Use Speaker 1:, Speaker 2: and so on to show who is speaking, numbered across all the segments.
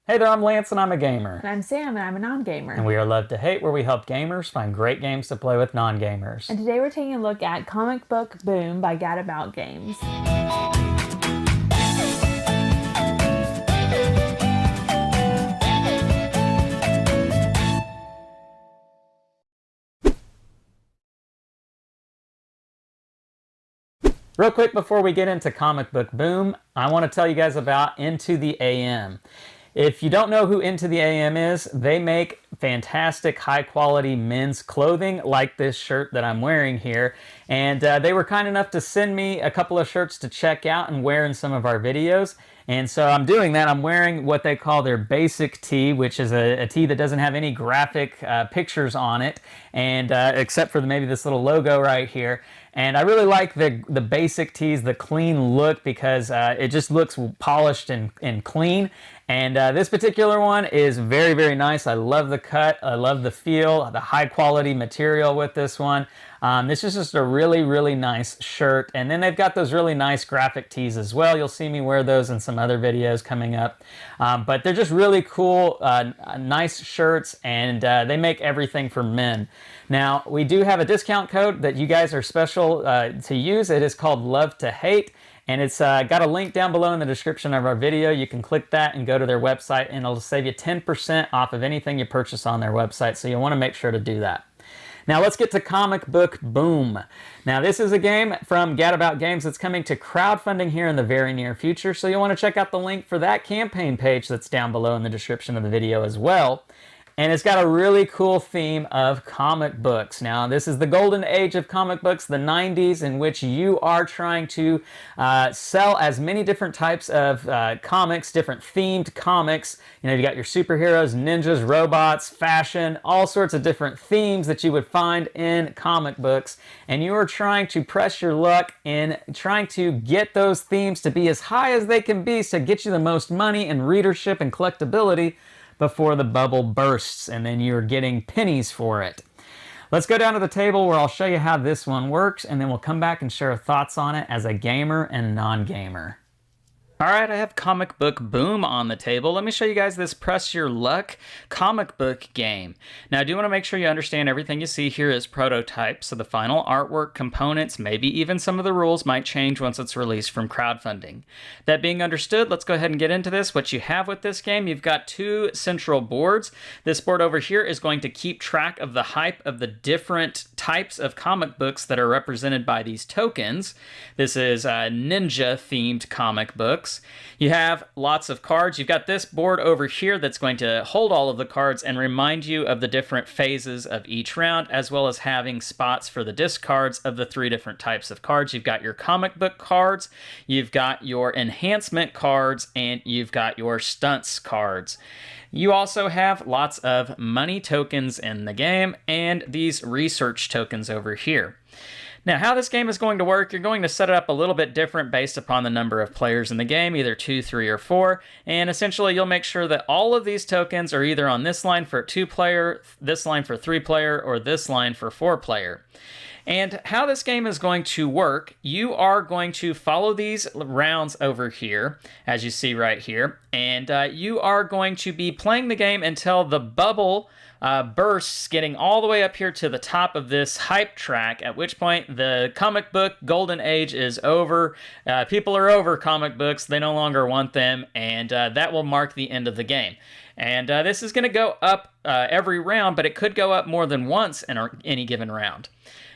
Speaker 1: Hey there, I'm Lance and I'm a gamer.
Speaker 2: And I'm Sam, and I'm a non-gamer.
Speaker 1: And we are Love to Hate, where we help gamers find great games to play with non-gamers.
Speaker 2: And today we're taking a look at Comic Book Boom by Gadabout Games.
Speaker 1: Real quick before we get into Comic Book Boom, I want to tell you guys about Into the AM. If you don't know who Into the AM is, they make fantastic high quality men's clothing like this shirt that I'm wearing here. And they were kind enough to send me a couple of shirts to check out and wear in some of our videos. And so I'm doing that. I'm wearing what they call their basic tee, which is a tee that doesn't have any graphic pictures on it, and except for maybe this little logo right here. And I really like the basic tees, the clean look, because it just looks polished and clean. And this particular one is very, very nice. I love the cut. I love the feel, the high quality material with this one. This is just a really, really nice shirt. And then they've got those really nice graphic tees as well. You'll see me wear those in some other videos coming up. But they're just really cool, nice shirts, and they make everything for men. Now, we do have a discount code that you guys are special to use. It is called Love to Hate. And it's got a link down below in the description of our video. You can click that and go to their website, and it'll save you 10% off of anything you purchase on their website. So you'll want to make sure to do that. Now let's get to Comic Book Boom. Now this is a game from Gadabout Games that's coming to crowdfunding here in the very near future. So you'll want to check out the link for that campaign page that's down below in the description of the video as well. And it's got a really cool theme of comic books. Now, this is the golden age of comic books, the 90s, in which you are trying to sell as many different types of comics, different themed comics. You know, you got your superheroes, ninjas, robots, fashion, all sorts of different themes that you would find in comic books. And you are trying to press your luck in trying to get those themes to be as high as they can be to get you the most money and readership and collectability before the bubble bursts, and then you're getting pennies for it. Let's go down to the table where I'll show you how this one works, and then we'll come back and share our thoughts on it as a gamer and non-gamer. Alright, I have Comic Book Boom on the table. Let me show you guys this Press Your Luck comic book game. Now, I do want to make sure you understand everything you see here is prototype, so the final artwork, components, maybe even some of the rules might change once it's released from crowdfunding. That being understood, let's go ahead and get into this. What you have with this game, you've got two central boards. This board over here is going to keep track of the hype of the different types of comic books that are represented by these tokens. This is ninja-themed comic books. You have lots of cards. You've got this board over here that's going to hold all of the cards and remind you of the different phases of each round, as well as having spots for the discards of the three different types of cards. You've got your comic book cards, you've got your enhancement cards, and you've got your stunts cards. You also have lots of money tokens in the game and these research tokens over here. Now, how this game is going to work, you're going to set it up a little bit different based upon the number of players in the game, either 2, 3, or 4, and essentially you'll make sure that all of these tokens are either on this line for 2-player, this line for 3-player, or this line for 4-player. And how this game is going to work, you are going to follow these rounds over here, as you see right here, and you are going to be playing the game until the bubble bursts, getting all the way up here to the top of this hype track, at which point the comic book golden age is over. People are over comic books. They no longer want them, and that will mark the end of the game. And this is going to go up every round, but it could go up more than once in any given round.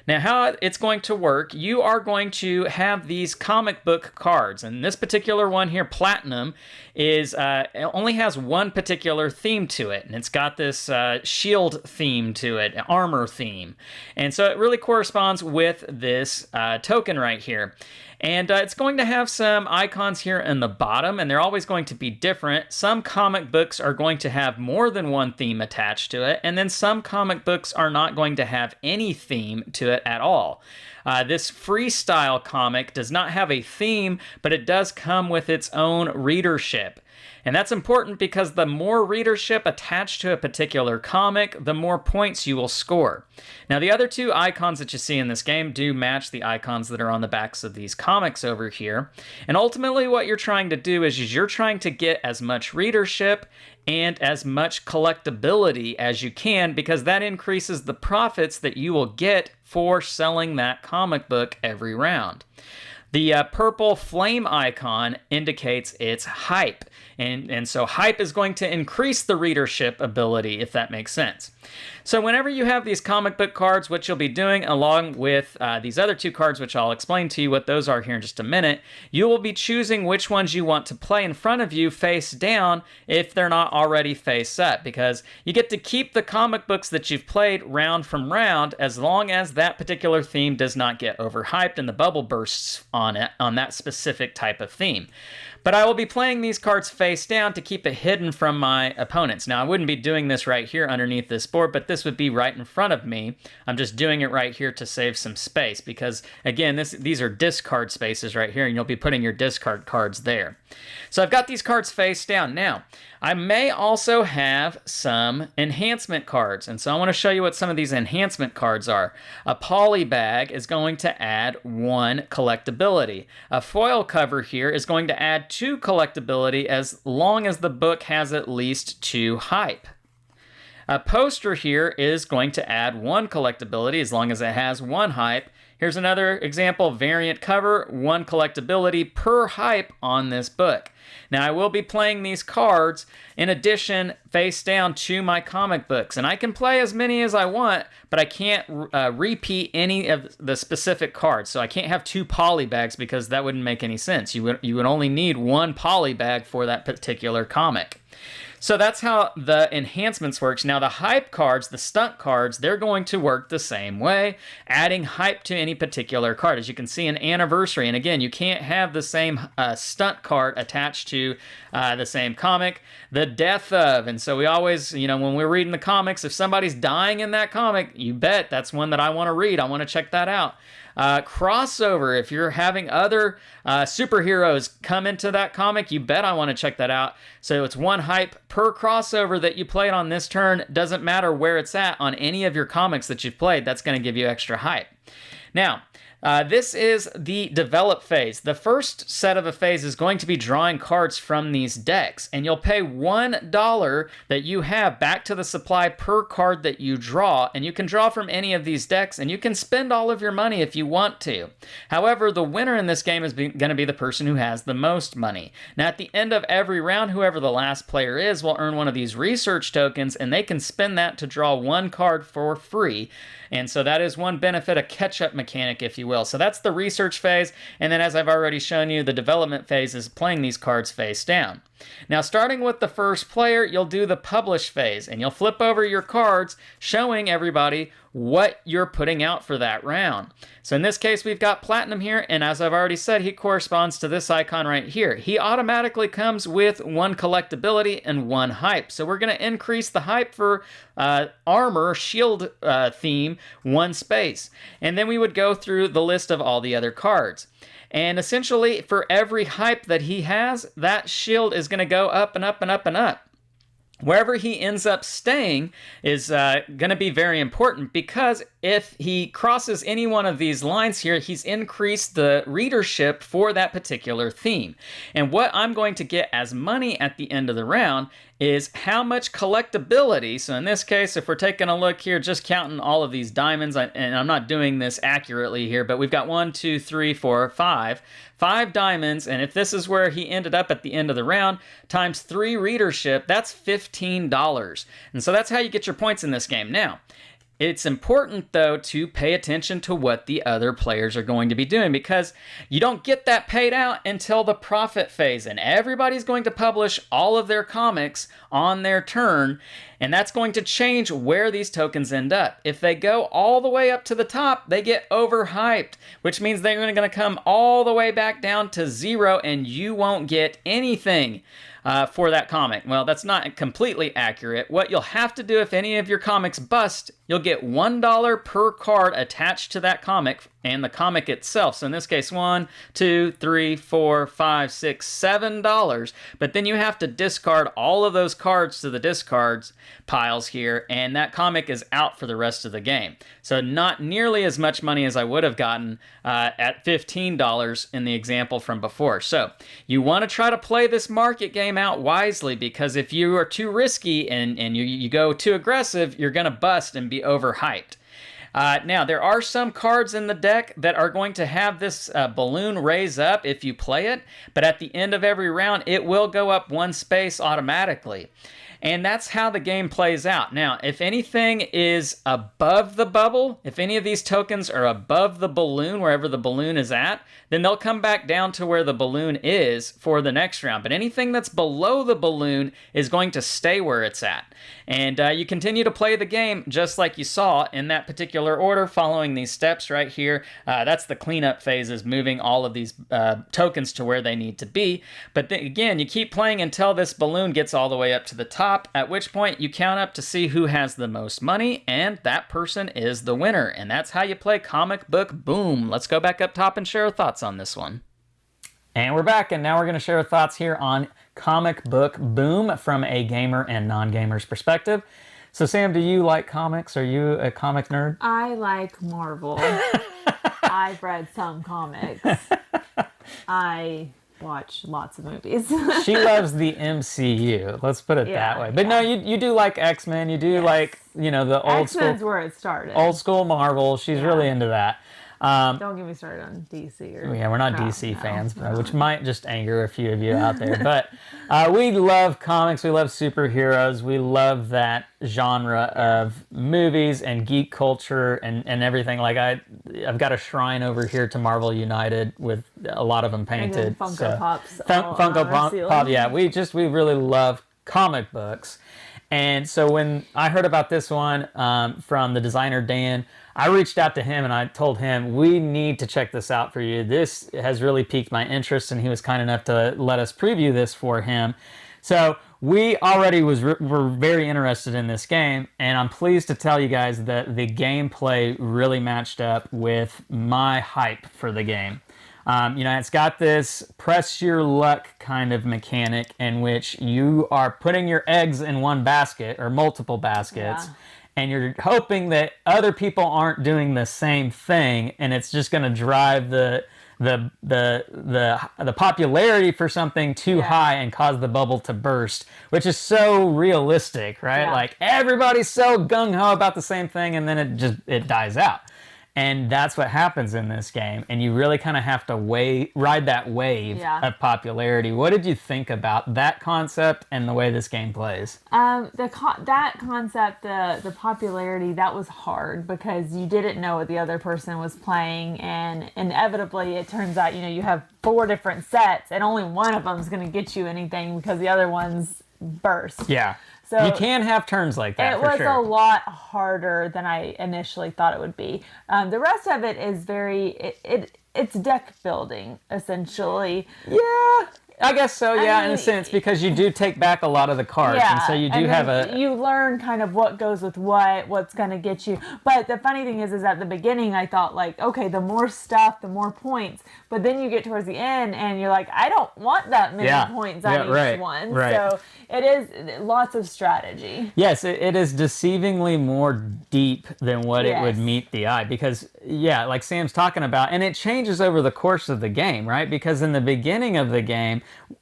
Speaker 1: Now, how it's going to work, you are going to have these comic book cards, and this particular one here, Platinum, is it only has one particular theme to it, and it's got this shield theme to it, armor theme, and so it really corresponds with this token right here. And it's going to have some icons here in the bottom, and they're always going to be different. Some comic books are going to have more than one theme attached to it, and then some comic books are not going to have any theme to it at all. This freestyle comic does not have a theme, but it does come with its own readership. And that's important because the more readership attached to a particular comic, the more points you will score. Now, the other two icons that you see in this game do match the icons that are on the backs of these comics over here. And ultimately what you're trying to do is you're trying to get as much readership and as much collectability as you can, because that increases the profits that you will get for selling that comic book every round. The purple flame icon indicates its hype, and so hype is going to increase the readership ability, if that makes sense. So whenever you have these comic book cards, what you'll be doing along with these other two cards, which I'll explain to you what those are here in just a minute, you will be choosing which ones you want to play in front of you face down if they're not already face up, because you get to keep the comic books that you've played round from round as long as that particular theme does not get overhyped and the bubble bursts on that specific type of theme. But I will be playing these cards face down to keep it hidden from my opponents. Now, I wouldn't be doing this right here underneath this board, but this would be right in front of me. I'm just doing it right here to save some space because, again, these are discard spaces right here, and you'll be putting your discard cards there. So I've got these cards face down. Now, I may also have some enhancement cards, and so I want to show you what some of these enhancement cards are. A poly bag is going to add 1 collectability. A foil cover here is going to add 2 collectability as long as the book has at least 2 hype. A poster here is going to add 1 collectability as long as it has 1 hype. Here's another example, variant cover, 1 collectability per hype on this book. Now, I will be playing these cards in addition face down to my comic books, and I can play as many as I want, but I can't repeat any of the specific cards. So I can't have 2 poly bags because that wouldn't make any sense. You would only need 1 poly bag for that particular comic. So that's how the enhancements works. Now the hype cards, the stunt cards, they're going to work the same way, adding hype to any particular card. As you can see, an anniversary, and again, you can't have the same stunt card attached to the same comic. The death of, and so we always, when we're reading the comics, if somebody's dying in that comic, you bet that's one that I want to read. I want to check that out. Crossover, if you're having other superheroes come into that comic, you bet I want to check that out. So it's 1 hype per crossover that you played on this turn. Doesn't matter where it's at on any of your comics that you've played, that's going to give you extra hype. Now, this is the develop phase. The first set of a phase is going to be drawing cards from these decks, and you'll pay $1 that you have back to the supply per card that you draw, and you can draw from any of these decks, and you can spend all of your money if you want to. However, the winner in this game is going to be the person who has the most money. Now, at the end of every round, whoever the last player is will earn one of these research tokens, and they can spend that to draw 1 card for free. And so that is one benefit, a catch-up mechanic, if you will. So that's the research phase, and then as I've already shown you, the development phase is playing these cards face down. Now, starting with the first player, you'll do the publish phase, and you'll flip over your cards, showing everybody what you're putting out for that round. So in this case, we've got Platinum here, and as I've already said, he corresponds to this icon right here. He automatically comes with 1 collectability and 1 hype. So we're going to increase the hype for armor, shield theme, 1 space. And then we would go through the list of all the other cards. And essentially, for every hype that he has, that shield is going to go up and up and up and up. Wherever he ends up staying is going to be very important, because if he crosses any one of these lines here, he's increased the readership for that particular theme. And what I'm going to get as money at the end of the round is how much collectability. So in this case, if we're taking a look here, just counting all of these diamonds, and I'm not doing this accurately here, but we've got 1, 2, 3, 4, 5 diamonds, and if this is where he ended up at the end of the round, times 3 readership, that's $15. And so that's how you get your points in this game. Now, it's important, though, to pay attention to what the other players are going to be doing, because you don't get that paid out until the profit phase, and everybody's going to publish all of their comics on their turn, and that's going to change where these tokens end up. If they go all the way up to the top, they get overhyped, which means they're going to come all the way back down to 0, and you won't get anything. for that comic. Well, that's not completely accurate. What you'll have to do if any of your comics bust, you'll get $1 per card attached to that comic and the comic itself. So in this case, $1, $2, $3, $4, $5, $6, $7. But then you have to discard all of those cards to the discards piles here, and that comic is out for the rest of the game. So not nearly as much money as I would have gotten at $15 in the example from before. So you want to try to play this market game out wisely, because if you are too risky and you go too aggressive, you're going to bust and be overhyped. Now, there are some cards in the deck that are going to have this balloon raise up if you play it, but at the end of every round, it will go up one space automatically. And that's how the game plays out. Now, if anything is above the bubble, if any of these tokens are above the balloon, wherever the balloon is at, then they'll come back down to where the balloon is for the next round. But anything that's below the balloon is going to stay where it's at. And you continue to play the game just like you saw in that particular order, following these steps right here. That's the cleanup phases, moving all of these tokens to where they need to be. But then, again, you keep playing until this balloon gets all the way up to the top, at which point you count up to see who has the most money, and that person is the winner. And that's how you play Comic Book Boom. Let's go back up top and share our thoughts on this one. And we're back, and now we're going to share our thoughts here on Comic Book Boom from a gamer and non-gamer's perspective. So, Sam, do you like comics? Are you a comic nerd?
Speaker 2: I like Marvel. I've read some comics. I watch lots of movies.
Speaker 1: She loves the MCU. Let's put it that way. But no, you do like X-Men. You do like, the old school.
Speaker 2: X-Men's where it started.
Speaker 1: Old school Marvel. She's really into that.
Speaker 2: Don't get me started on DC.
Speaker 1: We're not DC fans, which might just anger a few of you out there. But we love comics. We love superheroes. We love that genre of movies and geek culture and everything. Like I've got a shrine over here to Marvel United with a lot of them painted.
Speaker 2: And then Funko Pops.
Speaker 1: Funko Pop. Yeah, we really love comic books. And so when I heard about this one from the designer Dan, I reached out to him and I told him, we need to check this out for you. This has really piqued my interest, and he was kind enough to let us preview this for him. So we already were very interested in this game, and I'm pleased to tell you guys that the gameplay really matched up with my hype for the game. It's got this press your luck kind of mechanic in which you are putting your eggs in one basket or multiple baskets. Yeah. And you're hoping that other people aren't doing the same thing, and it's just going to drive the popularity for something too high and cause the bubble to burst, which is so realistic, right? Yeah. Like everybody's so gung-ho about the same thing, and then it dies out. And that's what happens in this game. And you really kind of have to ride that wave of popularity. What did you think about that concept and the way this game plays?
Speaker 2: That concept, the popularity, that was hard because you didn't know what the other person was playing. And inevitably, it turns out, you have 4 different sets and only one of them is going to get you anything because the other one's burst.
Speaker 1: Yeah. So you can have turns like that.
Speaker 2: It was a lot harder than I initially thought it would be. The rest of it is it's deck building essentially.
Speaker 1: Yeah, I guess so. Yeah, in a sense, because you do take back a lot of the cards, and so you do
Speaker 2: you learn kind of what goes with what's going to get you. But the funny thing is at the beginning I thought like, okay, the more stuff, the more points. But then you get towards the end and you're like, I don't want that many points on each one. Right. So it is lots of strategy.
Speaker 1: Yes, it is deceivingly more deep than what it would meet the eye. Because, like Sam's talking about, and it changes over the course of the game, right? Because in the beginning of the game,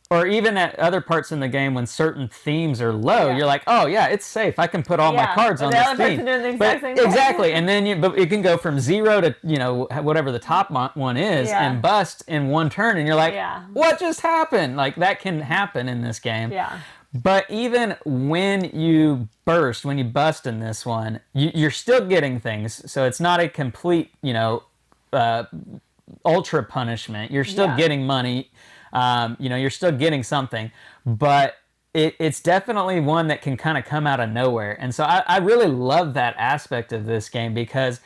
Speaker 1: or even at other parts in the game when certain themes are low, you're like, oh yeah, it's safe. I can put all my cards on this theme. Exactly, and then but it can go from 0 to whatever the top one is, and bust in one turn, and you're like, what just happened? Like that can happen in this game. Yeah. But even when you bust in this one, you're still getting things. So it's not a complete, ultra punishment. You're still getting money. You're still getting something, but it's definitely one that can kind of come out of nowhere. And so I really love that aspect of this game because,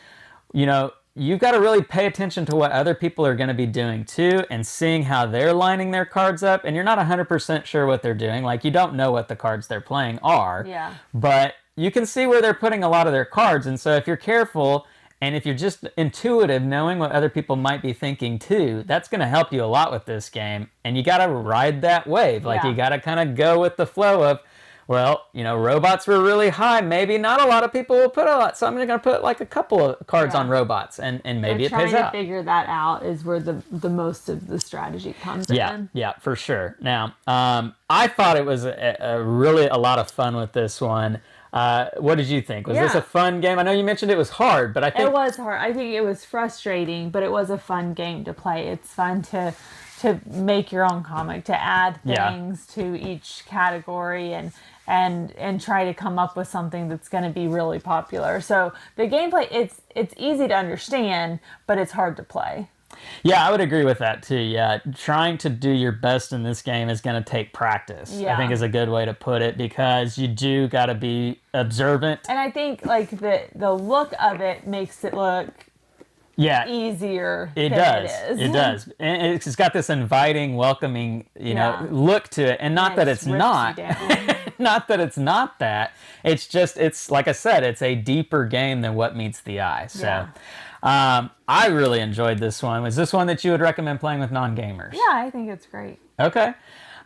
Speaker 1: you've got to really pay attention to what other people are going to be doing too, and seeing how they're lining their cards up. And you're not 100% sure what they're doing. Like, you don't know what the cards they're playing are.
Speaker 2: Yeah.
Speaker 1: But you can see where they're putting a lot of their cards. And so if you're careful, and if you're just intuitive, knowing what other people might be thinking too, that's going to help you a lot with this game. And you got to ride that wave. Like, you got to kind of go with the flow of, well, you know, robots were really high. Maybe not a lot of people will put a lot. So I'm going to put like a couple of cards on robots, and maybe it pays out.
Speaker 2: Trying to figure that out is where the most of the strategy comes in.
Speaker 1: Yeah, for sure. Now, I thought it was really a lot of fun with this one. What did you think? Was this a fun game? I know you mentioned it was hard, but I think
Speaker 2: it was hard. I think it was frustrating, but it was a fun game to play. It's fun to make your own comic, to add things to each category, and try to come up with something that's going to be really popular. So the gameplay, it's easy to understand, but it's hard to play.
Speaker 1: Yeah, I would agree with that too. Yeah, trying to do your best in this game is going to take practice. I think is a good way to put it, because you do got to be observant.
Speaker 2: And I think like the look of it makes it look easier.
Speaker 1: It does. And it's got this inviting, welcoming, you know, look to it, and not that it's not. Not that it's not that. It's just, it's like I said, it's a deeper game than what meets the eye. So. I really enjoyed this one. Was this one that you would recommend playing with non-gamers?
Speaker 2: Yeah, I think it's great.
Speaker 1: Okay.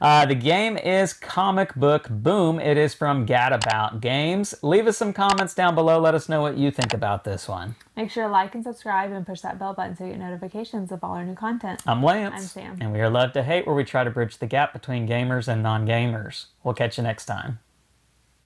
Speaker 1: The game is Comic Book Boom. It is from Gadabout Games. Leave us some comments down below. Let us know what you think about this one.
Speaker 2: Make sure to like and subscribe and push that bell button so you get notifications of all our new content.
Speaker 1: I'm Lance.
Speaker 2: I'm Sam.
Speaker 1: And we are Love to Hate, where we try to bridge the gap between gamers and non-gamers. We'll catch you next time.